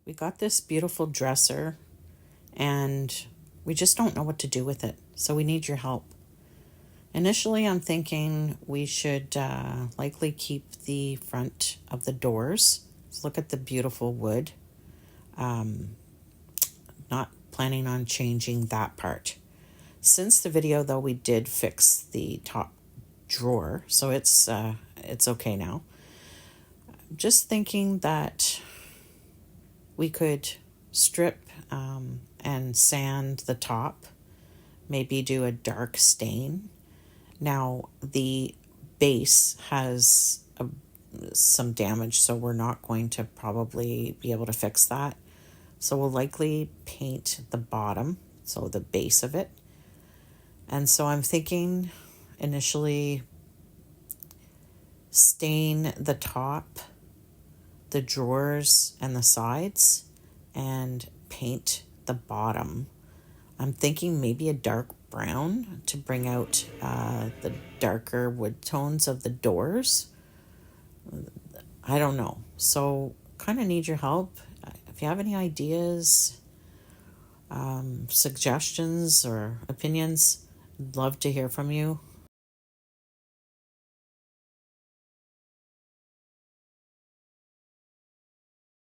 We got this beautiful dresser and we just don't know what to do with it. So we need your help. Initially, I'm thinking we should likely keep the front of the doors. Let's look at the beautiful wood. Not planning on changing that part. Since the video, though, we did fix the top drawer, so it's okay now. Just thinking that we could strip and sand the top, maybe do a dark stain. Now, the base has some damage, so we're not going to probably be able to fix that. So we'll likely paint the bottom, so the base of it. And so I'm thinking initially stain the top, the drawers, and the sides, and paint the bottom. I'm thinking maybe a dark brown to bring out the darker wood tones of the doors. I don't know. So kind of need your help. If you have any ideas, suggestions, or opinions, I'd love to hear from you.